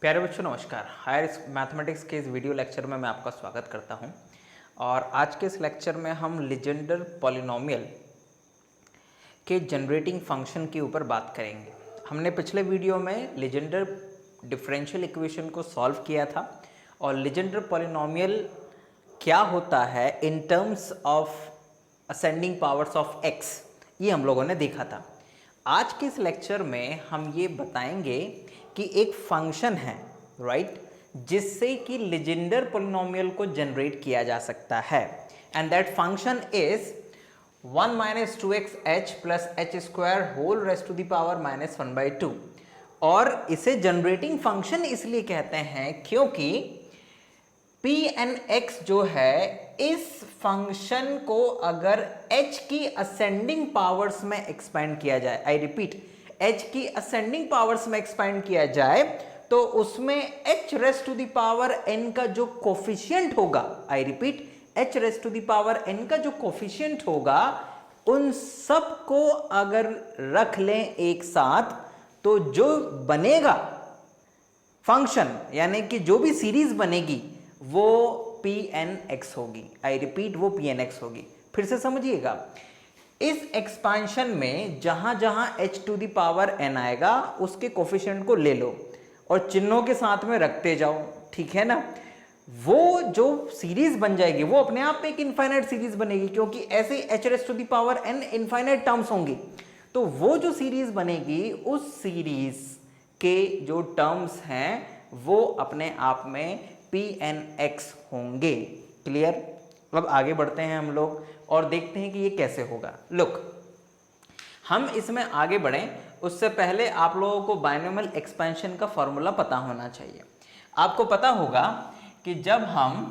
प्यारे बच्चों नमस्कार। हायर मैथमेटिक्स के इस वीडियो लेक्चर में मैं आपका स्वागत करता हूं और आज के इस लेक्चर में हम लीजेंडर पॉलिनोमियल के जनरेटिंग फंक्शन के ऊपर बात करेंगे। हमने पिछले वीडियो में लीजेंडर डिफरेंशियल इक्वेशन को सॉल्व किया था और लीजेंडर पॉलिनोमियल क्या होता है in terms of ascending powers of x, ये हम लोगों ने देखा था। आज के इस लेक्चर में हम ये बताएंगे कि एक फंक्शन है राइट, जिससे कि लीजेंडर पॉलिनोमियल को जनरेट किया जा सकता है and that function is 1 minus 2xh plus h square whole raised to the power minus 1/2। और इसे जनरेटिंग फंक्शन इसलिए कहते हैं क्योंकि Pn(x) जो है इस फंक्शन को अगर h की असेंडिंग पावर्स में एक्सपेंड किया जाए, आई रिपीट h की असेंडिंग पावर्स में एक्सपेंड किया जाए तो उसमें h raised to the power n का जो कोफिशिएंट होगा, I repeat h raised to the power n का जो कोफिशिएंट होगा, उन सब को अगर रख लें एक साथ तो जो बनेगा फंक्शन यानी कि जो भी सीरीज बनेगी वो Pn(x) होगी। आई रिपीट वो Pn(x) होगी। फिर से समझिएगा, इस एक्सपांशन में जहां जहां h to the power n आएगा उसके कोफिशिएंट को ले लो और चिन्हों के साथ में रखते जाओ, ठीक है ना। वो जो सीरीज बन जाएगी वो अपने आप में एक इनफाइनाइट सीरीज बनेगी क्योंकि ऐसे h raise to the power n infinite terms होंगी। तो वो जो सीरीज बनेगी उस सीरीज के जो टर्म्स हैं वो अपने आप में Pn(x) होंगे। क्लियर। अब आगे बढ़ते हैं हम लोग और देखते हैं कि ये कैसे होगा। लुक, हम इसमें आगे बढ़ें उससे पहले आप लोगों को बायनोमियल एक्सपेंशन का फॉर्मूला पता होना चाहिए। आपको पता होगा कि जब हम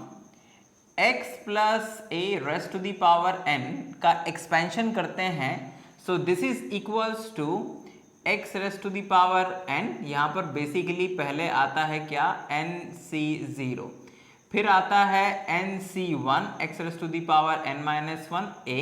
x plus a raise to the power n का एक्सपेंशन करते हैं so this is equals to x raise to the power n। यहाँ पर बेसिकली पहले आता है क्या, nc0, फिर आता है nc1 x raise to the power n minus 1a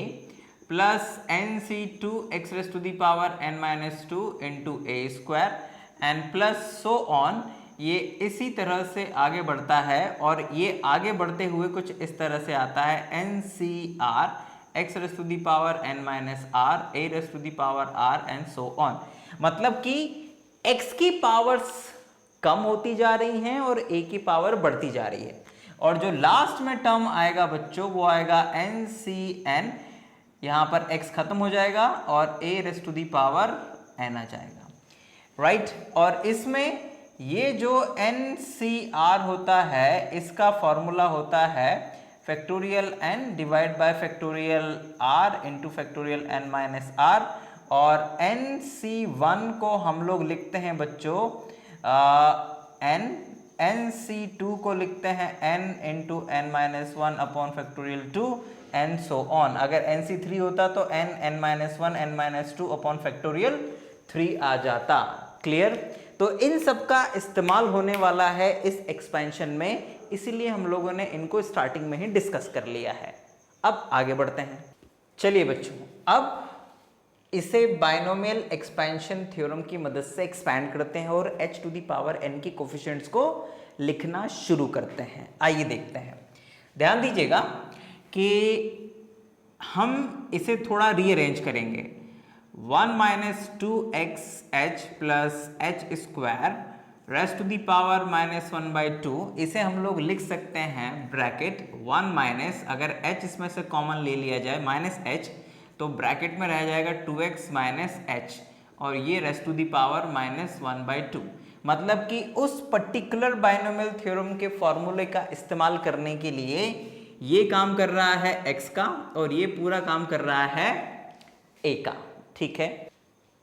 plus nc2 x raise to the power n minus 2 into a square and plus so on. ये इसी तरह से आगे बढ़ता है और ये आगे बढ़ते हुए कुछ इस तरह से आता है ncr x raise to the power n minus r a raise to the power r and so on. मतलब कि x की पावर्स कम होती जा रही हैं और a की पावर बढ़ती जा रही है और जो लास्ट में टर्म आएगा बच्चों वो आएगा ncn। यहाँ पर x खत्म हो जाएगा और a raise to the power n आ जाएगा, राइट। और इसमें ये जो ncr होता है इसका फॉर्मूला होता है factorial n divide by factorial r into factorial n minus r और nc1 को हम लोग लिखते हैं बच्चों n, nc2 को लिखते हैं n into n minus 1 upon factorial 2 and so on. अगर nc3 होता तो n minus 1 n minus 2 upon factorial 3 आ जाता। क्लियर। तो इन सब का इस्तेमाल होने वाला है इस एक्सपेंशन में, इसीलिए हम लोगों ने इनको स्टार्टिंग में ही डिस्कस कर लिया है। अब आगे बढ़ते हैं। चलिए बच्चों, अब इसे बायनोमियल एक्सपेंशन थ्योरम की मदद से एक्सपैंड करते हैं और h to the power n की कोफिशिएंट्स को लिखना शुरू करते हैं। आइए देखते हैं। ध्यान दीजिएगा कि हम इसे थोड़ा रीअरेंज करेंगे। 1 minus 2xh plus h square raise to the power minus 1/2, इसे हम लोग लिख सकते हैं ब्रैकेट 1 माइनस, अगर h इसमें से कॉमन ले लिया जाए माइनस h तो ब्रैकेट में रह जाएगा 2x माइनस h और ये raise to the power minus 1/2। मतलब कि उस पर्टिकुलर बायनोमियल थ्योरम के फॉर्मूले का इस्तेमाल करने के लिए ये काम कर रहा है x का और ये पूरा काम कर रहा है a का, ठीक है।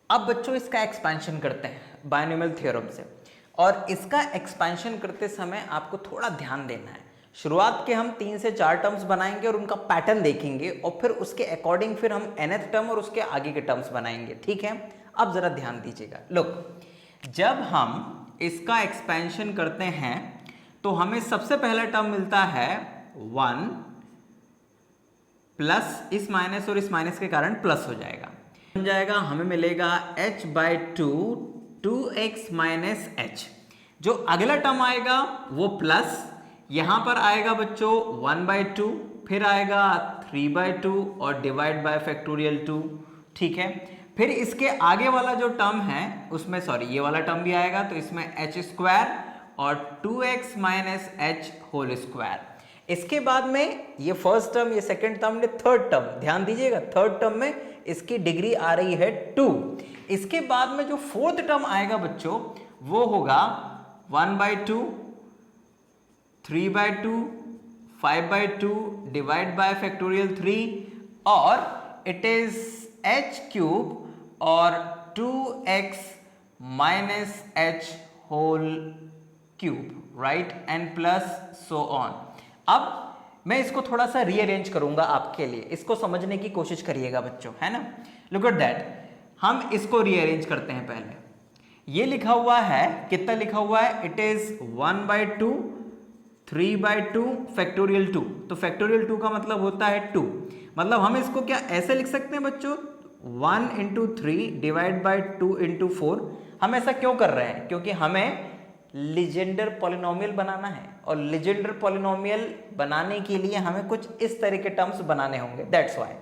अब बच्चों इसका एक्सपेंशन करते हैं बायनोमियल थ्योरम से और इसका एक्सपेंशन करते समय आपको थोड़ा ध्यान देना है। शुरुआत के हम 3 से 4 टर्म्स बनाएंगे और उनका पैटर्न देखेंगे और फिर उसके अकॉर्डिंग फिर हम nth टर्म और उसके आगे के टर्म्स बनाएंगे, ठीक है। अब जरा ध्यान दीजिएगा। लुक, जब हम इसका एक्सपेंशन करते हैं तो हमें सबसे पहला टर्म मिलता है 1 प्लस इस माइनस और इस माइनस के कारण प्लस हो जाएगा, बन जाएगा हमें मिलेगा h/2 2x माइनस h। जो अगला टर्म आएगा वो प्लस, यहां पर आएगा बच्चों 1/2, फिर आएगा 3/2 और डिवाइड बाय फैक्टोरियल 2, ठीक है। फिर इसके आगे वाला जो टर्म है उसमें सॉरी ये वाला टर्म भी आएगा, तो इसमें h² और 2x minus h whole square. इसके बाद में ये फर्स्ट टर्म, ये सेकंड टर्म ने थर्ड टर्म, ध्यान दीजिएगा थर्ड टर्म में इसकी डिग्री आ रही है 2। इसके बाद में जो फोर्थ टर्म आएगा बच्चों वो होगा 1/2, 3/2, 5/2 डिवाइड बाय फैक्टोरियल 3 और इट इज h³ और 2x minus h whole cube, right, and plus so on. अब मैं इसको थोड़ा सा रीअरेंज करूंगा आपके लिए, इसको समझने की कोशिश करिएगा बच्चों, है ना। लुक एट दैट, हम इसको रीअरेंज करते हैं। पहले ये लिखा हुआ है, कितना लिखा हुआ है, इट इज 1/2, 3/2 फैक्टोरियल 2, तो फैक्टोरियल 2 का मतलब होता है 2, मतलब हम इसको क्या ऐसे लिख सकते हैं बच्चों 1 × 3 डिवाइड बाय 2 × 4। हम ऐसा क्यों कर रहे हैं, क्योंकि हमें लीजेंडर पॉलिनोमियल बनाना है, और लीजेंडर पॉलिनोमियल बनाने के लिए हमें कुछ इस तरह के टर्म्स बनाने होंगे, दैट्स व्हाई।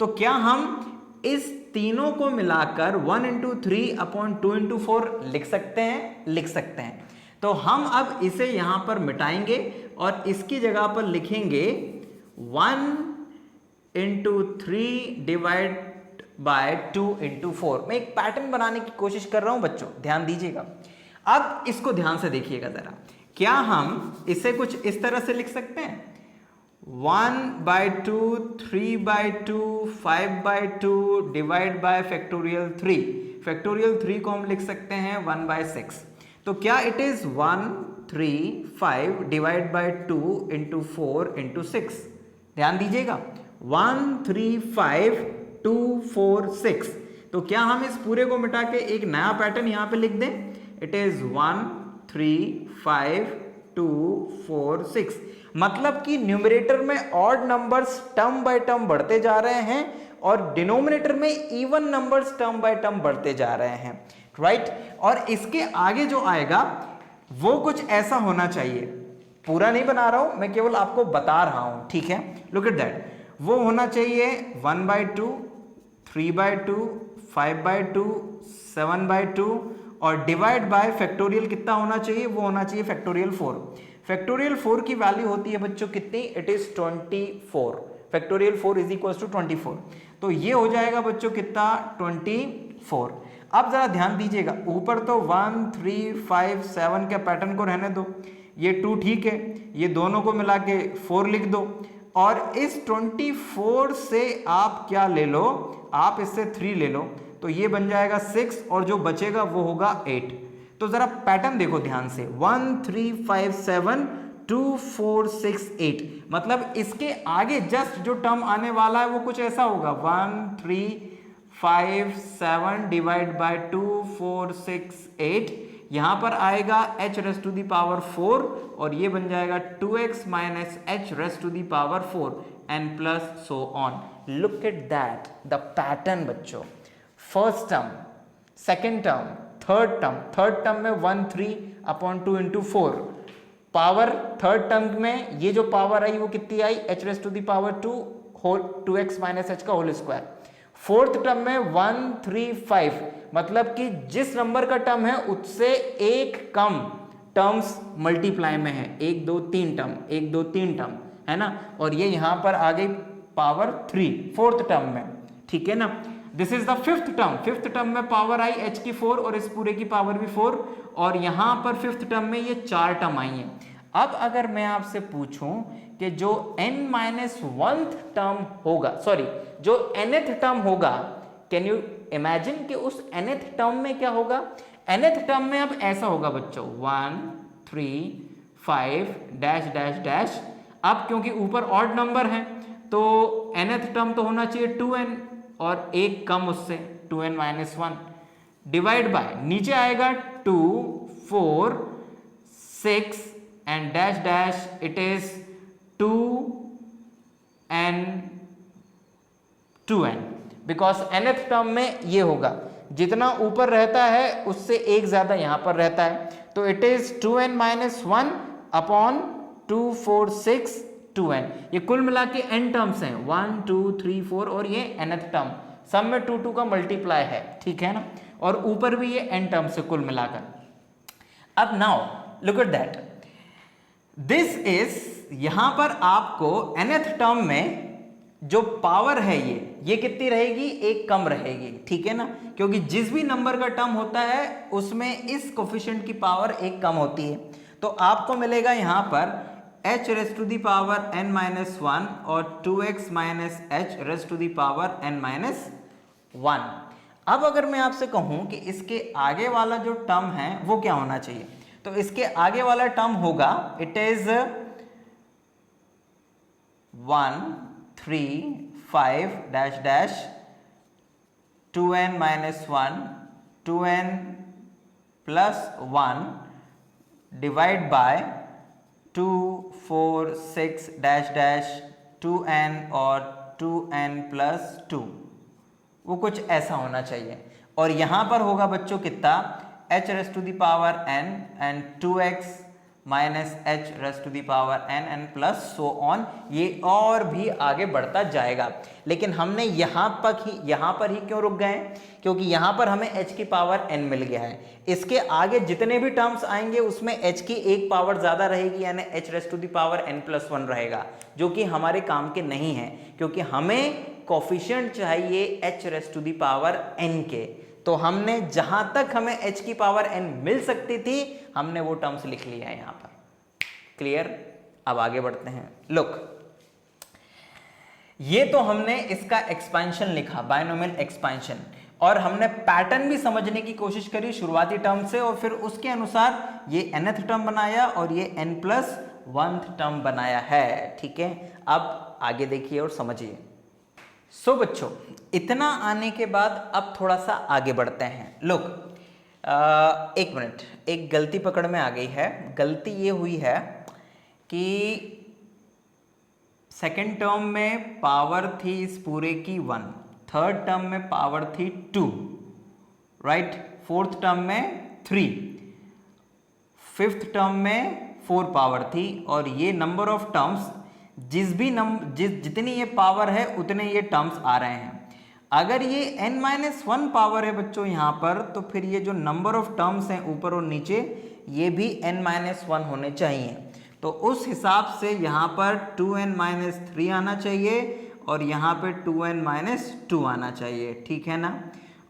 तो क्या हम इस तीनों को मिलाकर 1 × 3/2 × 4 लिख सकते हैं? लिख सकते हैं। तो हम अब इसे यहां पर मिटाएंगे और इसकी जगह पर लिखेंगे 1 × 3 डिवाइड बाय 2 × 4। मैं एक पैटर्न बनाने की कोशिश कर रहा हूं बच्चों, ध्यान दीजिएगा। अब इसको ध्यान से देखिएगा जरा, क्या हम इसे कुछ इस तरह से लिख सकते हैं 1/2, 3/2, 5/2 डिवाइड बाय फैक्टोरियल 3। फैक्टोरियल 3 को हम लिख सकते हैं 1/6। तो क्या इट इज 1, 3, 5 डिवाइड बाय 2 × 4 × 6। ध्यान दीजिएगा 1, 3, 5, 2, 4, 6। तो क्या हम इस पूरे को मिटा के एक नया पैटर्न यहां पे लिख दें, इट इज 1, 3, 5, 2, 4, 6। मतलब कि न्यूमरेटर में odd numbers term by term बढ़ते जा रहे हैं और डिनोमिनेटर में even numbers term by term बढ़ते जा रहे हैं, राइट। और इसके आगे जो आएगा वो कुछ ऐसा होना चाहिए, पूरा नहीं बना रहा हूं मैं, केवल आपको बता रहा हूं, ठीक है। लुक एट दैट, वो होना चाहिए 1/2, 3/2, 5/2, 7/2 और डिवाइड बाय फैक्टोरियल कितना होना चाहिए, वो होना चाहिए फैक्टोरियल 4। फैक्टोरियल 4 की वैल्यू होती है बच्चों कितनी, it is 24। Factorial 4 is equal to 24। तो ये हो जाएगा बच्चों कितना 24। अब जरा ध्यान दीजिएगा, ऊपर तो 1, 3, 5, 7 के पैटर्न को रहने दो, ये 2 ठीक है, ये दोनों को मिला के 4 लिख दो, और इस 24 से आप क्या ले लो, आप इससे 3 ले लो, तो ये बन जाएगा 6 और जो बचेगा वो होगा 8। तो जरा पैटर्न देखो ध्यान से, 1, 3, 5, 7, 2, 4, 6, 8। मतलब इसके आगे जस्ट जो टर्म आने वाला है वो कुछ ऐसा होगा 1, 3, 5, 7 डिवाइड बाय 2, 4, 6, 8। यहां पर आएगा h⁻⁴ और ये बन जाएगा 2x minus h⁻⁴ and plus so on. Look at that the pattern बच्चों, first term, second term, third term में 1, 3/2 × 4 पावर, थर्ड टर्म में ये जो पावर आई वो कितनी आई, h⁻² 2x माइनस h का होल स्क्वायर। फोर्थ टर्म में 1, 3, 5, मतलब कि जिस नंबर का टर्म है उससे एक कम टर्म्स मल्टीप्लाई में है, 1, 2, 3 टर्म, 1, 2, 3 टर्म, है ना। और ये यहां पर आ गई पावर 3 फोर्थ टर्म में, ठीक है ना। This is the fifth term, fifth term में पावर आई h की 4 और इस पूरे की पावर भी 4, और यहां पर फिफ्थ टर्म में ये 4 टर्म आई हैं। अब अगर मैं आपसे पूछूं कि जो n-1th टर्म होगा, सॉरी जो nth टर्म होगा, कैन यू इमेजिन कि उस nth टर्म में क्या होगा। nth टर्म में अब ऐसा होगा बच्चों 1, 3, 5 डैश डैश डैश। अब क्योंकि ऊपर ऑड नंबर है तो nth टर्म तो होना चाहिए 2n और एक कम उससे 2n-1 डिवाइड बाय, नीचे आएगा 2, 4, 6 and dash dash, it is 2n because nth term में ये होगा, जितना ऊपर रहता है उससे एक ज्यादा यहां पर रहता है, तो it is 2n minus 1 upon 2 4 6 2n। ये कुल मिला के n टर्म्स हैं 1 2 3 4 और ये nth टर्म, सब में 2 2 का मल्टीप्लाई है, ठीक है ना, और ऊपर भी ये n टर्म्स है कुल मिलाकर। अब now look at that, this is, यहां पर आपको nth टर्म में जो पावर है ये कितनी रहेगी, एक कम रहेगी, ठीक है ना, क्योंकि जिस भी नंबर का टर्म होता है उसमें इस कोफिशिएंट की पावर एक कम होती है। तो आपको मिलेगा यहां पर h raise to the power n minus 1 और 2x minus h raise to the power n minus 1। अब अगर मैं आपसे कहूं कि इसके आगे वाला जो टर्म है वो क्या होना चाहिए, तो इसके आगे वाला टर्म होगा, it is 1 3 5 dash dash 2n minus 1 2n plus 1 divide by 2 4 6 dash dash 2n और 2n प्लस 2, वो कुछ ऐसा होना चाहिए। और यहां पर होगा बच्चों कितना, h raise to the power n and 2x minus h raise to the power n plus so on, ये और भी आगे बढ़ता जाएगा। लेकिन हमने यहाँ पर ही क्यों रुक गए, क्योंकि यहाँ पर हमें h की पावर n मिल गया है। इसके आगे जितने भी टर्म्स आएंगे उसमें h की एक पावर ज्यादा रहेगी, यानी h raise to the power n plus 1 रहेगा, जो कि हमारे काम के नहीं है, क्योंकि हमें कोफिशिएंट चाहिए h raise to the power n के। तो हमने जहां तक हमें h की पावर n मिल सकती थी हमने वो टर्म्स लिख लिया है यहां पर। क्लियर? अब आगे बढ़ते हैं। लुक, ये तो हमने इसका एक्सपेंशन लिखा, बायनोमियल एक्सपेंशन, और हमने पैटर्न भी समझने की कोशिश करी शुरुआती टर्म से, और फिर उसके अनुसार ये nth टर्म बनाया और ये n प्लस 1th टर्म बनाया है, ठीक है। अब आगे देखिए और समझिए। सो बच्चों, इतना आने के बाद अब थोड़ा सा आगे बढ़ते हैं। लुक, एक मिनट, एक गलती पकड़ में आ गई है। गलती ये हुई है कि सेकेंड टर्म में पावर थी इस पूरे की 1, थर्ड टर्म में पावर थी 2, राइट, फोर्थ टर्म में 3, फिफ्थ टर्म में 4 पावर थी, और ये नंबर ऑफ टर्म्स जितनी ये पावर है उतने ये टर्म्स आ रहे हैं। अगर ये n-1 पावर है बच्चों यहाँ पर, तो फिर ये जो नंबर ऑफ टर्म्स हैं ऊपर और नीचे ये भी n-1 होने चाहिए। तो उस हिसाब से यहाँ पर 2n-3 आना चाहिए और यहाँ पे 2n-2 आना चाहिए, ठीक है ना।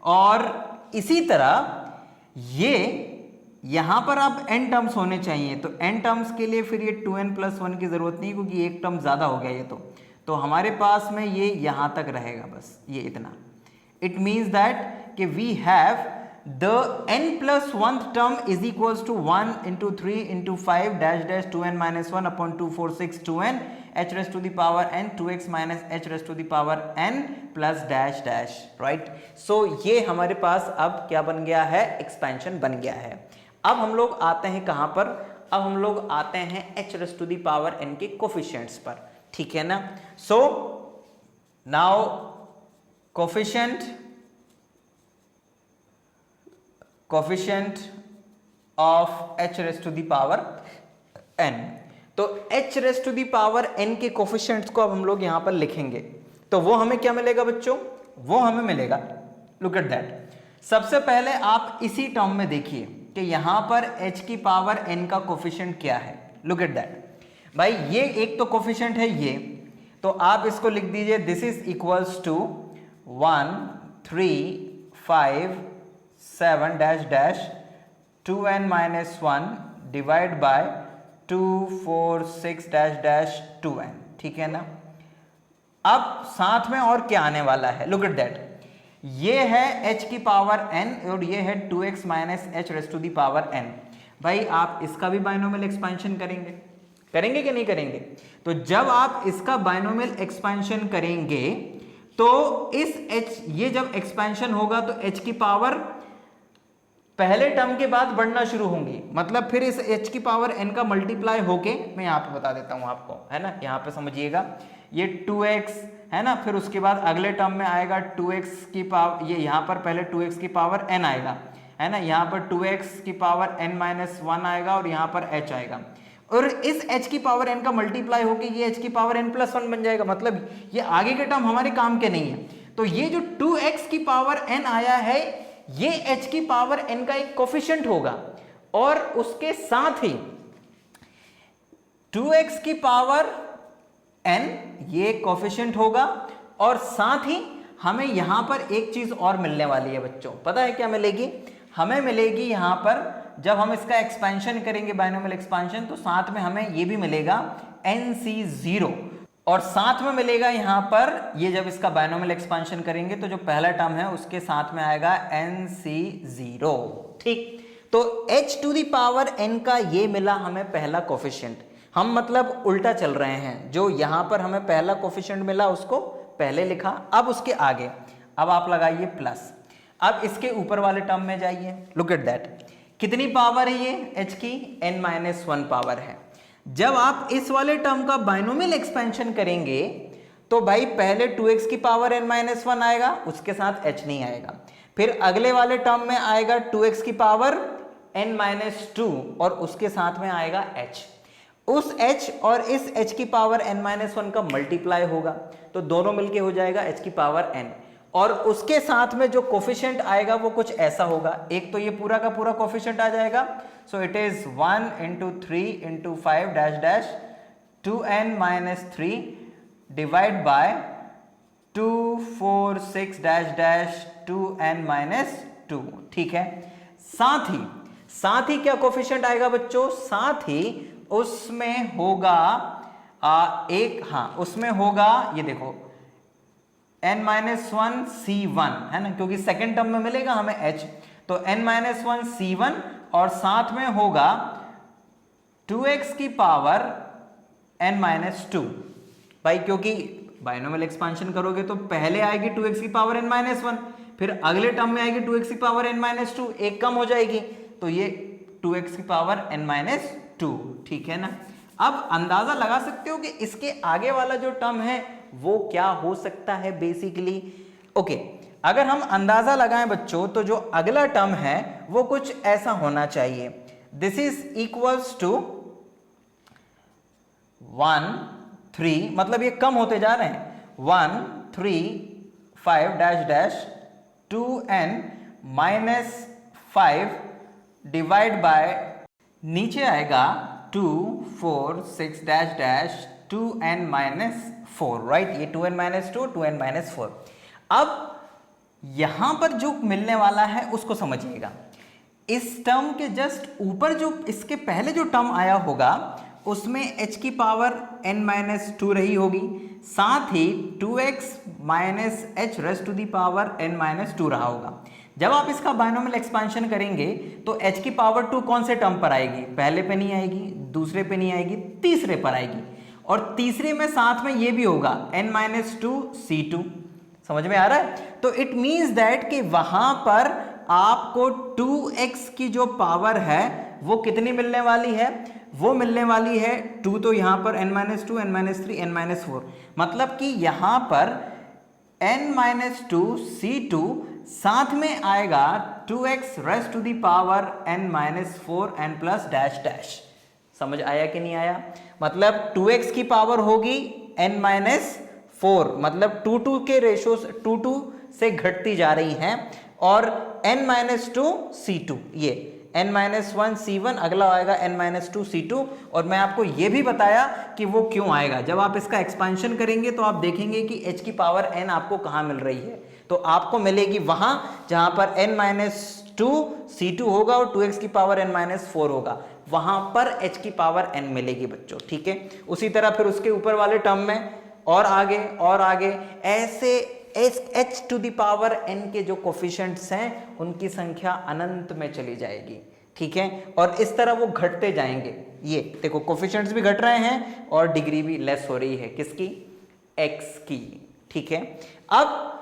और इसी तरह ये यहां पर अब n टर्म्स होने चाहिए, तो n टर्म्स के लिए फिर ये 2n प्लस 1 की जरूरत नहीं, क्योंकि एक टर्म ज्यादा हो गया ये तो हमारे पास में ये यहां तक रहेगा, बस ये इतना। इट मीन्स दैट कि we have the n plus 1th term is equals to 1 into 3 into 5 dash dash 2n-1 upon 2 4 6 2n h raise to the power n 2x minus h raise to the power n plus dash dash, right. So ये हमारे पास अब क्या बन गया है, expansion बन गया है। अब हम लोग आते हैं कहां पर, अब हम लोग आते हैं h raise to the power n के कोफिशिएंट्स पर, ठीक है ना। So now coefficient of h raise to the power n, तो h raise to the power n के कोफिशिएंट्स को अब हम लोग यहां पर लिखेंगे, तो वो हमें क्या मिलेगा बच्चों, वो हमें मिलेगा, लुक एट दैट। सबसे पहले आप इसी टर्म में देखिए कि यहां पर h की पावर n का कोफिशिएंट क्या है। लुक एट दैट भाई, ये एक तो कोफिशिएंट है ये, तो आप इसको लिख दीजिए, this is equals to 1 3 5 7 dash dash 2n-1 divide by 2 4 6 dash dash 2n, ठीक है ना। अब साथ में और क्या आने वाला है, लुक एट दैट, ये है h की पावर n और ये है 2x minus h raise to the power n। भाई आप इसका भी बायनोमियल एक्सपेंशन करेंगे कि नहीं करेंगे? तो जब आप इसका बायनोमियल एक्सपेंशन करेंगे तो इस h, ये जब एक्सपेंशन होगा तो h की पावर पहले टर्म के बाद बढ़ना शुरू होंगी, मतलब फिर इस h की पावर n का मल्टीप्लाई होके, मैं यहाँ पे बता देता हूँ आपको, है ना, यहाँ पे समझिएगा, ये 2x है ना, फिर उसके बाद अगले टर्म में आएगा 2x की पावर, ये यहाँ पर पहले 2x की पावर n आएगा, है ना, यहाँ पर 2x की पावर n-1 आएगा और यहाँ पर h आएगा, और इस h की पावर n का मल्टीप्लाई होकर ये h की पावर n+1 बन जाएगा। मतलब ये आगे के टर्म हमारे काम के नहीं है। तो ये जो 2x की पावर n आया है ये h की पावर n का एक कोफिशिएंट होगा, और उसके साथ ही 2x की पावर n ये कोफिशिएंट होगा, और साथ ही हमें यहां पर एक चीज और मिलने वाली है बच्चों। पता है क्या मिलेगी? हमें मिलेगी यहां पर जब हम इसका एक्सपेंशन करेंगे बाइनोमियल एक्सपेंशन, तो साथ में हमें ये भी मिलेगा NC0, और साथ में मिलेगा यहां पर ये जब इसका बाइनोमियल एक्सपेंशन करेंगे तो जो पहला टर्म है उसके साथ में आएगा NC0। ठीक, तो h to the power n का ये मिला हमें पहला कोफिशिएंट। हम मतलब उल्टा चल रहे हैं, जो यहां पर हमें पहला कोफिशिएंट मिला उसको पहले लिखा, अब उसके आगे अब आप लगाइए प्लस। अब इसके ऊपर वाले टर्म में जाइए, लुक एट दैट, कितनी पावर है ये h की? n-1 पावर है। जब आप इस वाले टर्म का बाइनोमियल एक्सपेंशन करेंगे तो भाई पहले 2x की पावर n-1 आएगा, उसके साथ h नहीं आएगा, फिर अगले वाले टर्म में आएगा 2x की पावर n-2 और उसके साथ में आएगा h। उस h और इस h की पावर n-1 का मल्टीप्लाई होगा तो दोनों मिलके हो जाएगा h की पावर n, और उसके साथ में जो कोफिशिएंट आएगा वो कुछ ऐसा होगा। एक तो ये पूरा का पूरा कोफिशिएंट आ जाएगा, so it is 1 × 3 × 5 dash dash 2n-3 divide by 2 4 6 dash dash 2n-2। ठीक है, साथ ही क्या कोफिशिएंट आएगा बच्चों? साथ ही उसमें होगा उसमें होगा ये देखो n-1 C1 है ना, क्योंकि सेकेंड टर्म में मिलेगा हमें h, तो n-1 C1 और साथ में होगा 2x की पावर n-2। भाई क्योंकि बाइनोमियल एक्सपेंशन करोगे तो पहले आएगी 2x की पावर n-1, फिर अगले टर्म में आएगी 2x की पावर n-2, एक कम हो जाएगी तो ये 2x की पावर n-2। ठीक है ना, अब अंदाजा लगा सकते हो कि इसके आगे वाला जो टर्म है वो क्या हो सकता है बेसिकली। ओके, अगर हम अंदाजा लगाएं बच्चों तो जो अगला टर्म है वो कुछ ऐसा होना चाहिए, दिस इज इक्वल्स टू 1 3, मतलब ये कम होते जा रहे हैं, 1 3 5 dash dash 2n-5 divide by नीचे आएगा 2 4 6 डैश डैश 2n-4, राइट, ये 2n-2 2n-4। अब यहां पर जो मिलने वाला है उसको समझिएगा। इस टर्म के जस्ट ऊपर जो इसके पहले जो टर्म आया होगा उसमें h की पावर n-2 रही होगी, साथ ही 2x minus h raise to the power n-2 रहा होगा। जब आप इसका बाइनोमियल एक्सपेंशन करेंगे तो h की पावर 2 कौन से टर्म पर आएगी? पहले पे नहीं आएगी, दूसरे पे नहीं आएगी, तीसरे पर आएगी, और तीसरे में साथ में ये भी होगा n-2 C2। समझ में आ रहा है? तो इट मींस दैट कि वहां पर आपको 2x की जो पावर है वो कितनी मिलने वाली है? वो मिलने वाली है 2, तो यहां पर n-2 n-3 n-4, मतलब कि यहां पर n-2 C2 साथ में आएगा 2x raise to the power n-4 n plus dash dash. समझ आया कि नहीं आया? मतलब 2x की पावर होगी n-4, मतलब 2 के रेशो 2 से घटती जा रही हैं, और n-2 C2, ये n-1 C1 अगला आएगा n-2 C2। और मैं आपको ये भी बताया कि वो क्यों आएगा। जब आप इसका एक्सपेंशन करेंगे तो आप देखेंगे कि h की पावर n आपको कहाँ मिल रही है, तो आपको मिलेगी वहां जहां पर n-2 C2 होगा और 2x की पावर n-4 होगा, वहां पर h की पावर n मिलेगी बच्चों। ठीक है, उसी तरह फिर उसके ऊपर वाले टर्म में और आगे ऐसे h to the power n के जो कोफिशिएंट्स हैं उनकी संख्या अनंत में चली जाएगी। ठीक है, और इस तरह वो घटते जाएंगे। ये देखो कोफिशिएंट्स भी घट रहे हैं और डिग्री भी लेस हो रही है, किसकी? x की। ठीक है, अब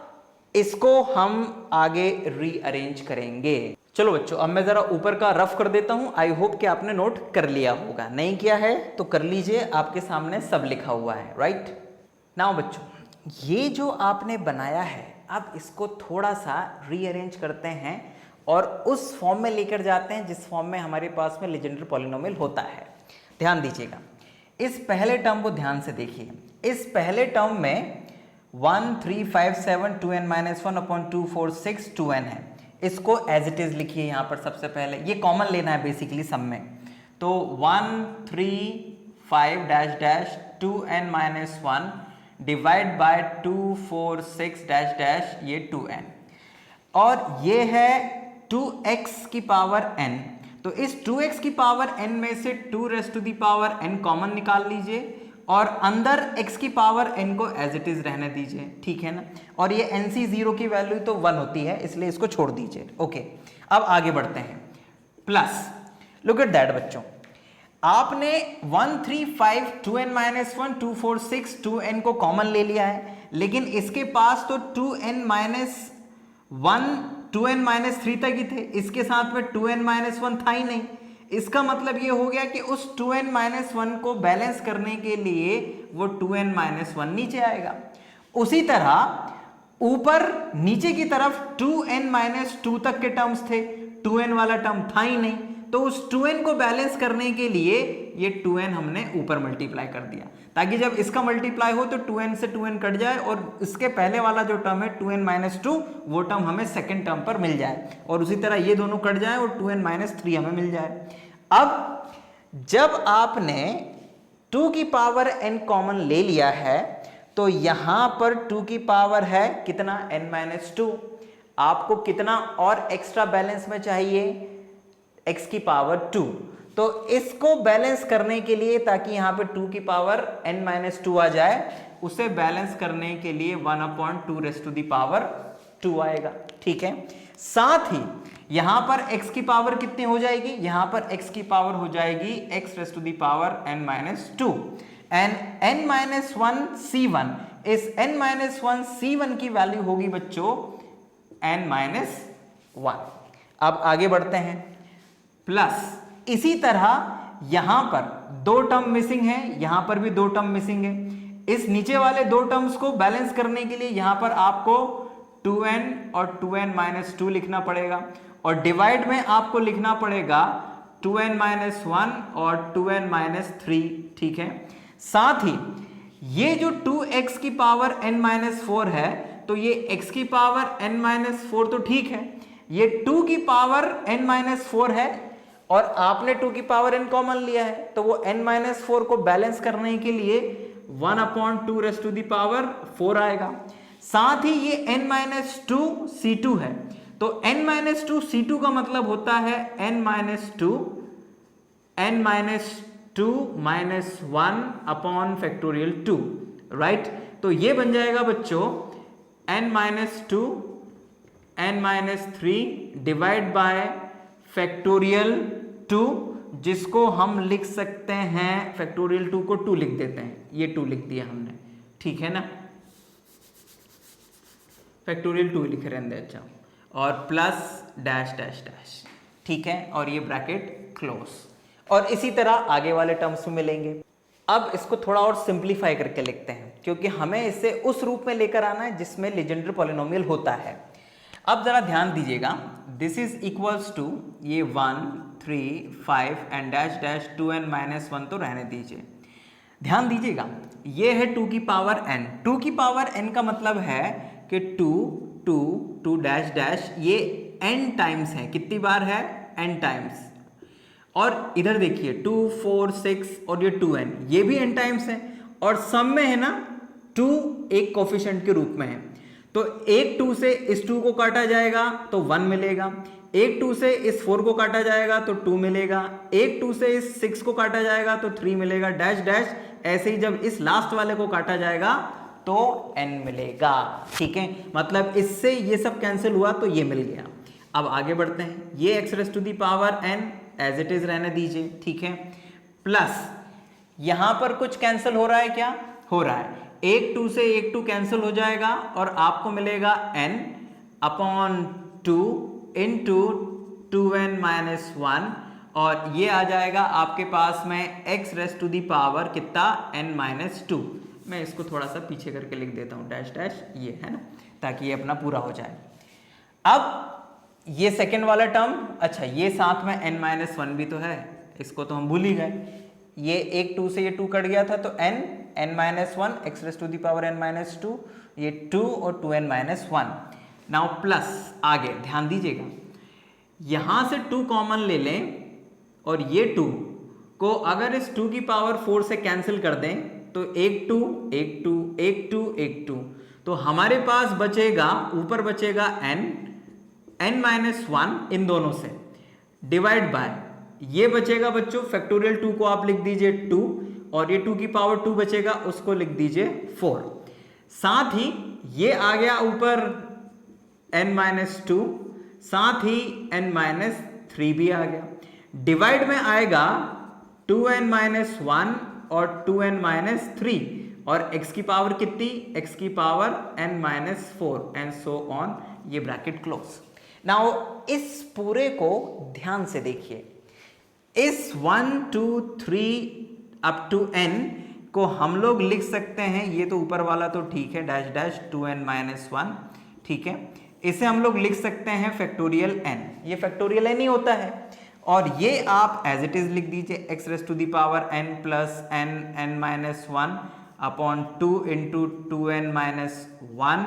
इसको हम आगे रीअरेंज करेंगे। चलो बच्चों, अब मैं जरा ऊपर का रफ कर देता हूं। आई होप कि आपने नोट कर लिया होगा, नहीं किया है तो कर लीजिए, आपके सामने सब लिखा हुआ है, राइट। नाउ बच्चों, ये जो आपने बनाया है अब इसको थोड़ा सा रीअरेंज करते हैं और उस फॉर्म में लेकर जाते हैं जिस फॉर्म में हमारे पास में लीजेंडर पॉलिनोमियल होता है। ध्यान दीजिएगा, इस पहले टर्म को ध्यान से देखिए। इस पहले टर्म में 1 3 5 7 2n - 1 अपॉन 2 4 6 2n है। इसको एज इट इज लिखिए यहाँ पर। सबसे पहले ये कॉमन लेना है बेसिकली सब में, तो 1 3 5 dash dash 2n - 1 divide by 2 4 6 dash dash ये 2n, और ये है 2x की पावर n। तो इस 2x की पावर n में से 2 raise to the power n common निकाल लीजिए और अंदर x की पावर n को एज इट इज रहने दीजिए, ठीक है ना। और ये NC0 की वैल्यू तो 1 होती है, इसलिए इसको छोड़ दीजिए। ओके, अब आगे बढ़ते हैं। प्लस लुक एट दैट बच्चों, आपने 1 3 5 2n - 1 2 4 6 2n को कॉमन ले लिया है, लेकिन इसके पास तो 2n - 1 2n - 3 तक ही थे, इसके साथ में 2n - 1 था ही नहीं। इसका मतलब ये हो गया कि उस 2n - 1 को बैलेंस करने के लिए वो 2n - 1 नीचे आएगा। उसी तरह ऊपर नीचे की तरफ 2n - 2 तक के टर्म्स थे, 2n वाला टर्म था ही नहीं, तो उस 2n को बैलेंस करने के लिए ये 2n हमने ऊपर मल्टीप्लाई कर दिया, ताकि जब इसका मल्टीप्लाई हो तो 2n से 2n कट जाए और इसके पहले वाला जो टर्म है 2n - 2 वो टर्म हमें सेकंड टर्म पर मिल जाए, और उसी तरह ये दोनों कट जाए और 2n - 3 हमें मिल जाए। अब जब आपने 2 की पावर n कॉमन ले लिया है, तो यहां पर 2 की पावर है कितना, n - 2। आपको कितना और एक्स्ट्रा बैलेंस में चाहिए, x की पावर 2। तो इसको बैलेंस करने के लिए, ताकि यहां पे 2 की पावर n - 2 आ जाए, उसे बैलेंस करने के लिए 1/2 रेज़ टू दी पावर 2 आएगा, ठीक है। साथ ही यहां पर x की पावर कितनी हो जाएगी, यहां पर x की पावर हो जाएगी x raise to the power n - 2 and n - 1 c1। इस n - 1 c1 की वैल्यू होगी बच्चों n - 1। अब आगे बढ़ते हैं। प्लस इसी तरह यहां पर 2 टर्म मिसिंग है, यहां पर भी 2 टर्म मिसिंग है। इस नीचे वाले 2 टर्म्स को बैलेंस करने के लिए यहां पर आपको 2n और 2n - 2 लिखना पड़ेगा, और डिवाइड में आपको लिखना पड़ेगा 2n - 1 और 2n - 3, ठीक है। साथ ही ये जो 2x की पावर n - 4 है, तो ये x की पावर n - 4 तो ठीक है, ये 2 की पावर n - 4 है और आपने 2 की पावर n कॉमन लिया है, तो वो n - 4 को बैलेंस करने के लिए 1/2 रेज़ टू दी पावर 4 आएगा। साथ ही ये n - 2 c2 है, तो n - 2 c2 का मतलब होता है n - 2 1/2 राइट। तो ये बन जाएगा बच्चों n - 2 n - 3 divide by factorial 2, जिसको हम लिख सकते हैं, फैक्टोरियल 2 को 2 लिख देते हैं, ये 2 लिख दिया हमने, ठीक है ना, फैक्टोरियल 2 लिख रहे हैं, अच्छा, और प्लस डैश डैश डैश, ठीक है, और ये ब्रैकेट क्लोज। और इसी तरह आगे वाले टर्म्स में मिलेंगे। अब इसको थोड़ा और सिंप्लीफाई करके लिखते हैं, क्योंकि हमें इसे उस रूप में लेकर आना है जिसमें लीजेंडर पॉलिनोमियल होता है। अब जरा ध्यान दीजिएगा, दिस इज इक्वल्स टू ये 1 3 5 एंड डैश डैश 2n - 1 तो रहने दीजिए। ध्यान दीजिएगा, ये है 2 की पावर n। 2 की पावर n का मतलब है कि 2 2 2 डैश डैश, ये n टाइम्स है। कितनी बार है, n टाइम्स। और इधर देखिए 2 4 6 और ये 2n, ये भी n टाइम्स है, और सम में है ना 2 एक कोफिशिएंट के रूप में है, तो एक 2 से इस 2 को काटा जाएगा तो 1 मिलेगा, एक 2 से इस 4 को काटा जाएगा तो 2 मिलेगा, एक 2 से इस 6 को काटा जाएगा तो 3 मिलेगा, डैश डैश। ऐसे ही जब इस लास्ट वाले को काटा जाएगा तो n मिलेगा, ठीक है। मतलब इससे ये सब कैंसिल हुआ तो ये मिल गया। अब आगे बढ़ते हैं, ये x raise to the power n as it is रहने दीजिए, ठीक है। प्लस यहां पर कुछ कैंसिल हो रहा है, क्या हो रहा है, एक 2 से एक 2 कैंसिल हो जाएगा और आपको मिलेगा n/2 इंटू 2n - 1, और ये आ जाएगा आपके पास में x raise to the power कितना, n - 2। मैं इसको थोड़ा सा पीछे करके लिख देता हूँ, डैश डैश, ये है ना, ताकि ये अपना पूरा हो जाए। अब ये सेकेंड वाला टर्म, अच्छा ये साथ में n-1 भी तो है, इसको तो हम भूल ही गए। ये एक 2 से ये 2 कट गया था तो n-1 x raise to the power n-2, ये 2 और 2n-1। नाउ प्लस आगे ध्यान दीजिएगा, यहां से 2 कॉमन ले लें और ये 2 को अगर इस 2 की पावर 4 से कैंसिल कर दें तो एक 2 एक 2 एक 2 एक 2, तो हमारे पास बचेगा, ऊपर बचेगा n-1 इन दोनों से डिवाइड बाय, ये बचेगा बच्चों फैक्टोरियल 2 को आप लिख दीजिए 2, और ये 2 की पावर 2 बचेगा उसको लिख दीजिए 4। साथ ही ये आ गया ऊपर n-2, साथ ही n-3 भी आ गया, डिवाइड में आएगा 2n-1 और 2n-3, और x की पावर कितनी, x की power n-4 and so on, ये ब्रैकेट क्लोज। नाउ इस पूरे को ध्यान से देखिए, इस 1 2 3 अप टू n को हम लोग लिख सकते हैं, ये तो ऊपर वाला तो ठीक है डैश डैश 2n-1, ठीक है, इसे हम लोग लिख सकते हैं फैक्टोरियल n, ये फैक्टोरियल n ही होता है, और ये आप एज इट इज लिख दीजिए x raise to the power n plus n-1 upon 2 into 2n-1,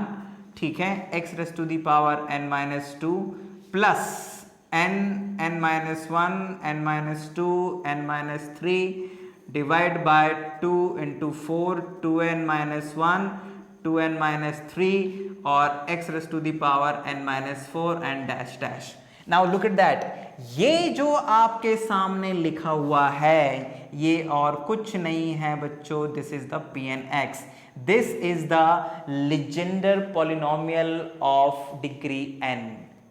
ठीक है, x raise to the power n-2 plus n-1 n-2 n-3 divide by 2 into 4 2n-1 2n-3 और x raise to the power n-4 and dash dash. Now look at that, ये जो आपके सामने लिखा हुआ है ये और कुछ नहीं है बच्चों, this is the Pn(x), this is the Legender polynomial of degree n।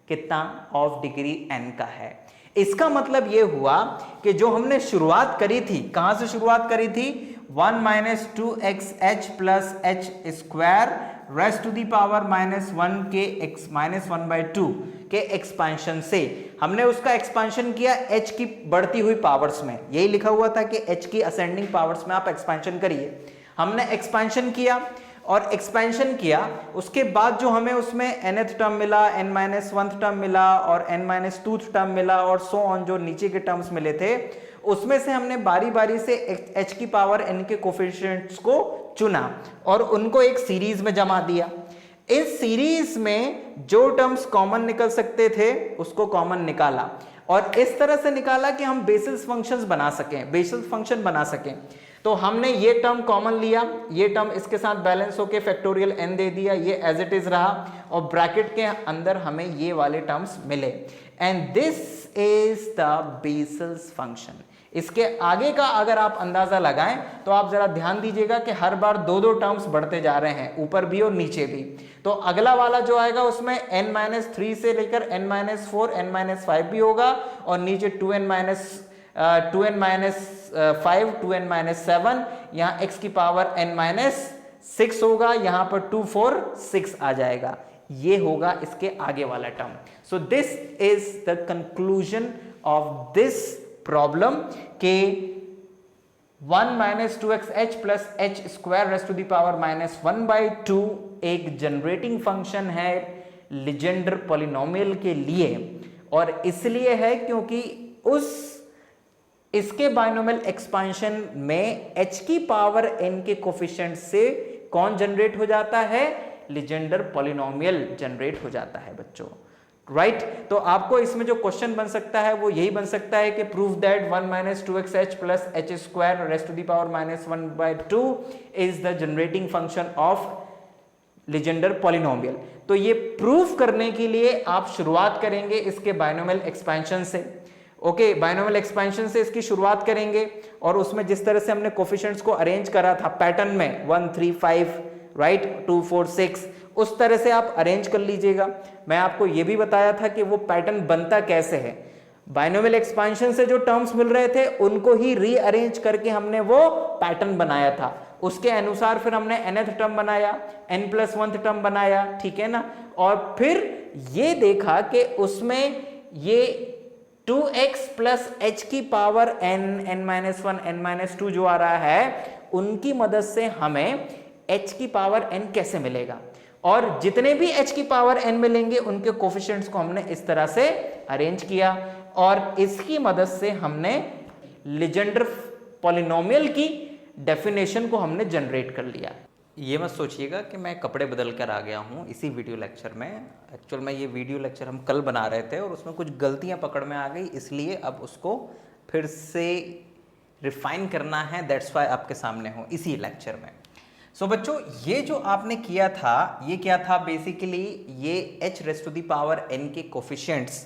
कितना, ऑफ डिग्री n का है। इसका मतलब ये हुआ कि जो हमने शुरुआत करी थी, कहां से शुरुआत करी थी, 1 - 2xh plus h square raise to the power -1 के x -1/2 के एक्सपेंशन से हमने उसका एक्सपेंशन किया h की बढ़ती हुई पावर्स में। यही लिखा हुआ था कि h की असेंडिंग पावर्स में आप एक्सपेंशन करिए। हमने एक्सपेंशन किया और एक्सपेंशन किया, उसके बाद जो हमें उसमें nth टर्म मिला, n-1th टर्म मिला और n-2th टर्म मिला और सो ऑन, जो नीचे के टर्म्स मिले थे उसमें से हमने बारी बारी से h की पावर n के कोफिशिएंट्स को चुना और उनको एक सीरीज में जमा दिया। इस सीरीज में जो टर्म्स कॉमन निकल सकते थे उसको कॉमन निकाला और इस तरह से निकाला कि हम बेसिस फंक्शंस बना सकें, बेसिस फंक्शन बना सकें। तो हमने ये टर्म कॉमन लिया, ये टर्म इसके साथ बैलेंस होके फैक्टोरियल n दे दिया, ये एज इट इज रहा और ब्रैकेट के अंदर हमें ये वाले टर्म्स मिले and this is the basis function. इसके आगे का अगर आप अंदाजा लगाएं तो आप जरा ध्यान दीजिएगा कि हर बार दो दो टर्म्स बढ़ते जा रहे हैं, ऊपर भी और नीचे भी। तो अगला वाला जो आएगा उसमें n-3 से लेकर n-4 n-5 भी होगा और नीचे 2n-5 2n-7, यहाँ x की पावर n-6 होगा, यहाँ पर 2 4 6 आ जाएगा। ये होगा इसके आगे वाला term. So this is the conclusion of this problem के 1 - 2xh plus h square raise to the power -1/2 एक जनरेटिंग फंक्शन है लीजेंडर पॉलिनोमियल के लिए, और इसलिए है क्योंकि इसके बाइनोमियल एक्सपेंशन में h की पावर n के कोफिशिएंट से कौन जनरेट हो जाता है, लीजेंडर पॉलिनोमियल जनरेट हो जाता है बच्चों, राइट। तो आपको इसमें जो क्वेश्चन बन सकता है वो यही बन सकता है कि prove that 1 - 2xh plus h square raise to the power -1/2 is the generating function of Legendre polynomial. तो ये प्रूव करने के लिए आप शुरुआत करेंगे इसके बाइनोमियल एक्सपेंशन से। ओके, बाइनोमियल एक्सपेंशन से इसकी शुरुआत करेंगे और उसमें जिस तरह से हमने कोफिशिएंट्स को अरेंज करा था पैटर्न में 1 3 5 राइट 2 4 6, उस तरह से आप अरेंज कर लीजिएगा। मैं आपको यह भी बताया था कि वो पैटर्न बनता कैसे है। बाइनोमियल एक्सपेंशन से जो टर्म्स मिल रहे थे उनको ही रीअरेंज करके हमने वो पैटर्न बनाया था, उसके अनुसार फिर हमने nth टर्म बनाया, n+1th टर्म बनाया, ठीक है ना, और फिर ये देखा कि उसमें ये 2x प्लस h की पावर n, n-1, n-2 जो आ रहा है उनकी मदद से हमें h की पावर n कैसे मिलेगा। और जितने भी h की पावर n मिलेंगे उनके कोफिशिएंट्स को हमने इस तरह से अरेंज किया और इसकी मदद से हमने लीजेंडर पॉलिनोमियल की डेफिनेशन को हमने जनरेट कर लिया। ये मत सोचिएगा कि मैं कपड़े बदल कर आ गया हूँ इसी वीडियो लेक्चर में। एक्चुअल में ये वीडियो लेक्चर हम कल बना रहे थे और उसमें कुछ गलतियाँ पकड़ में आ गई, इसलिए अब उसको फिर से रिफाइन करना है, दैट्स वाई आपके सामने हो इसी लेक्चर में। सो बच्चों, ये जो आपने किया था ये क्या था, बेसिकली ये h raise to the power n के कोफिशिएंट्स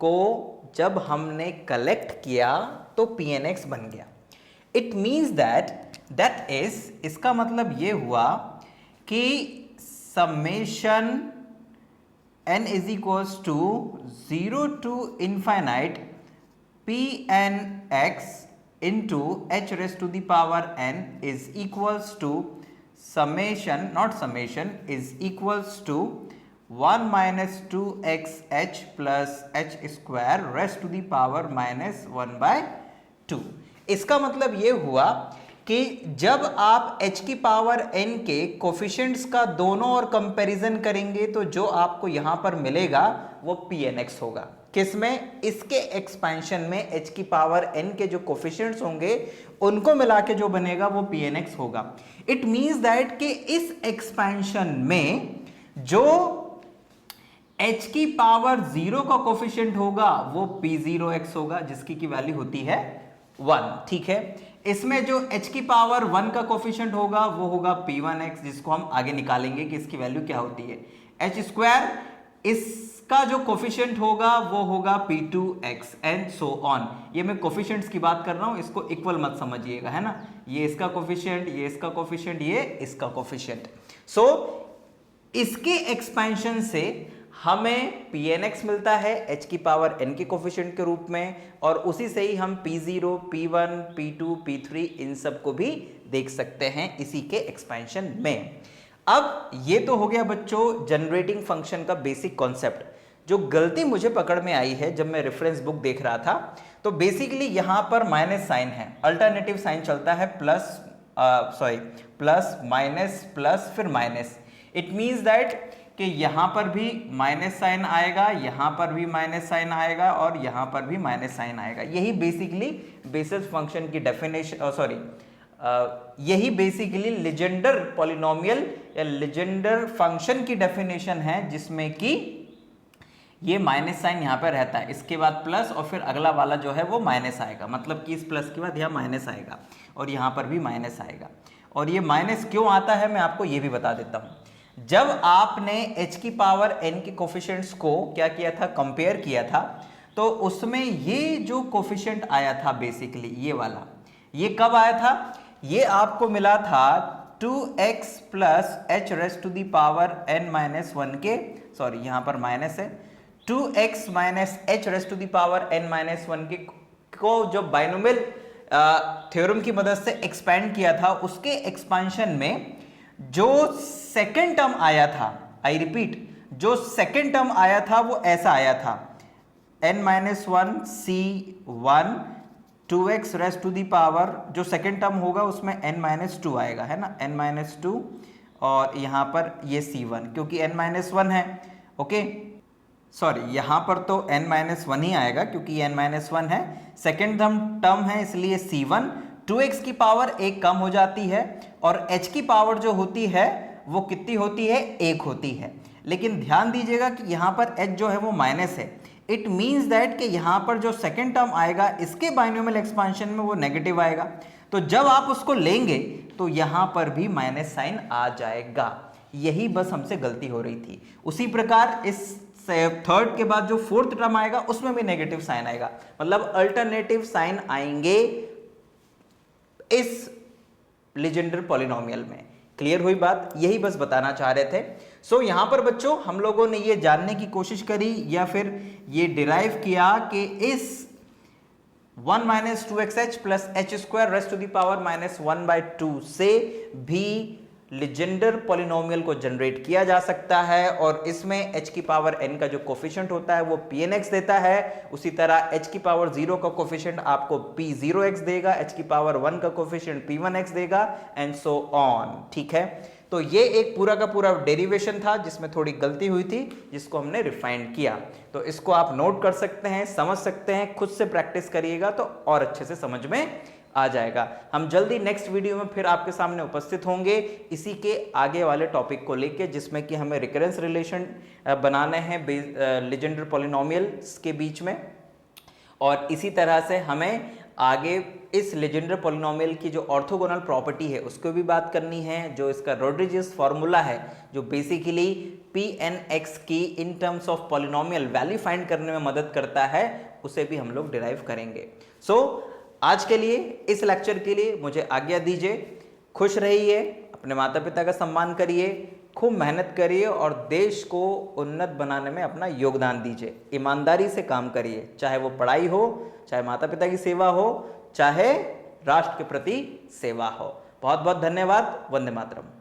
को जब हमने कलेक्ट किया तो pnx बन गया। इट मीन्स दैट इज, इसका मतलब ये हुआ कि summation n is equals to 0 to infinite pnx into h raised to the power n is equals to summation, not summation, is equals to 1 minus 2x h plus h square raised to the power minus 1 by 2। इसका मतलब ये हुआ कि जब आप h की power n के coefficients का दोनों और कंपैरिजन करेंगे तो जो आपको यहां पर मिलेगा वो pnx होगा। किसमें? इसके एक्सपेंशन में h की पावर n के जो कोफिशिएंट्स होंगे उनको मिला के जो बनेगा वो pnx होगा। इट मींस दैट कि इस एक्सपेंशन में जो h की पावर 0 का कोफिशिएंट होगा वो p0x होगा, जिसकी की वैल्यू होती है 1। ठीक है, इसमें जो h की पावर 1 का कोफिशिएंट होगा वो होगा p1x, जिसको हम आगे निकालेंगे कि इसकी वैल्यू क्या होती है। h स्क्वायर इसका जो कोफिशिएंट होगा वो होगा p2x एंड सो ऑन। ये मैं कोफिशिएंट्स की बात कर रहा हूं, इसको इक्वल मत समझिएगा, है ना। ये इसका कोफिशिएंट, ये इसका कोफिशिएंट, ये इसका कोफिशिएंट। सो इसके एक्सपेंशन से हमें pnx मिलता है h की पावर n के कोफिशिएंट के रूप में, और उसी से ही हम p0, p1, p2, p3 इन सब को भी देख सकते हैं इसी के एक्सपेंशन में। अब ये तो हो गया बच्चों जनरेटिंग फंक्शन का बेसिक कॉन्सेप्ट। जो गलती मुझे पकड़ में आई है जब मैं रेफरेंस बुक देख रहा था, तो बेसिकली यहां पर माइनस साइन है, अल्टरनेटिव साइन चलता है, प्लस माइनस प्लस फिर माइनस। इट मींस दैट कि यहां पर भी माइनस साइन आएगा, यहां पर भी माइनस साइन आएगा और यहां पर भी माइनस साइन आएगा। यही बेसिकली बेसिस फंक्शन की डेफिनेशन, यही बेसिकली लीजेंडर पॉलिनोमियल या लीजेंडर फंक्शन की डेफिनेशन है, जिसमें कि ये माइनस साइन यहां पर रहता है, इसके बाद प्लस और फिर अगला वाला जो है वो माइनस आएगा, मतलब कि इस प्लस के बाद यहां माइनस आएगा और यहां पर भी माइनस आएगा। और ये माइनस क्यों आता है मैं आपको ये भी बता देता हूं। जब आपने h की पावर n के कोफिशिएंट्स को क्या किया था, कंपेयर किया था, तो उसमें ये जो कोफिशिएंट आया था बेसिकली ये वाला, ये कब आया था? ये आपको मिला था 2x plus h raise to the power n minus 1 के, सॉरी यहां पर माइनस है, 2x minus h raise to the power n minus 1 के को जो बाइनोमियल थ्योरम की मदद से एक्सपेंड किया था, उसके एक्सपेंशन में जो सेकेंड टर्म आया था, आई रिपीट, जो सेकेंड टर्म आया था वो ऐसा आया था, n minus 1 c1 2x raise to the power, जो सेकेंड टर्म होगा उसमें n माइनस 2 आएगा, है ना, n माइनस 2, और यहां पर ये c1 क्योंकि n माइनस 1 है। ओके, सॉरी यहां पर तो n माइनस 1 ही आएगा क्योंकि n माइनस 1 है, सेकेंड टर्म है इसलिए c1, 2x की पावर एक कम हो जाती है और h की पावर जो होती है वो कितनी होती है, 1 होती है। लेकिन ध्यान दीजिएगा कि यहां पर h जो है वो माइनस है। इट मीन्स दैट कि यहां पर जो सेकेंड टर्म आएगा इसके बाइनोमियल एक्सपेंशन में वो नेगेटिव आएगा, तो जब आप उसको लेंगे तो यहां पर भी माइनस साइन आ जाएगा। यही बस हमसे गलती हो रही थी। उसी प्रकार इस थर्ड के बाद जो फोर्थ टर्म आएगा उसमें भी नेगेटिव साइन आएगा, मतलब अल्टरनेटिव साइन आएंगे इस लीजेंडर पॉलिनोमियल में। क्लियर हुई बात? यही बस बताना चाह रहे थे। सो यहां पर बच्चों हम लोगों ने ये जानने की कोशिश करी या फिर ये डिराइव किया कि इस 1 minus 2xh plus h square raise to the power minus 1 by 2 से भी लीजेंडर पॉलिनोमियल को जनरेट किया जा सकता है, और इसमें h की पावर n का जो कोफिशिएंट होता है वो pnx देता है। उसी तरह h की पावर 0 का कोफिशिएंट आपको p0x देगा, h की पावर 1 का कोफिशिएंट p1x देगा, एंड सो ऑन। ठीक है, तो ये एक पूरा का पूरा डेरिवेशन था जिसमें थोड़ी गलती हुई थी, जिसको हमने रिफाइंड किया। तो इसको आप नोट कर सकते हैं, समझ सकते हैं, खुद से प्रैक्टिस करिएगा तो और अच्छे से समझ में आ जाएगा। हम जल्दी नेक्स्ट वीडियो में फिर आपके सामने उपस्थित होंगे इसी के आगे वाले टॉपिक को लेके, जिसमें कि हमें रिकरेंस रिलेशन बनाने हैं लीजेंडर पॉलिनोमियल्स के बीच में, और इसी तरह से हमें आगे इस लीजेंडर पॉलिनोमियल की जो ऑर्थोगोनल प्रॉपर्टी है उसको भी बात करनी है, जो इसका रोड्रिजियस फॉर्मूला है जो बेसिकली Pn(x) की in terms of polynomial value find करने में मदद करता है, उसे भी हम लोग डिराइव करेंगे। आज के लिए, इस लेक्चर के लिए मुझे आज्ञा दीजिए। खुश रहिए, अपने माता पिता का सम्मान करिए, खूब मेहनत करिए और देश को उन्नत बनाने में अपना योगदान दीजिए। ईमानदारी से काम करिए, चाहे वो पढ़ाई हो, चाहे माता पिता की सेवा हो, चाहे राष्ट्र के प्रति सेवा हो। बहुत बहुत धन्यवाद। वंदे मातरम।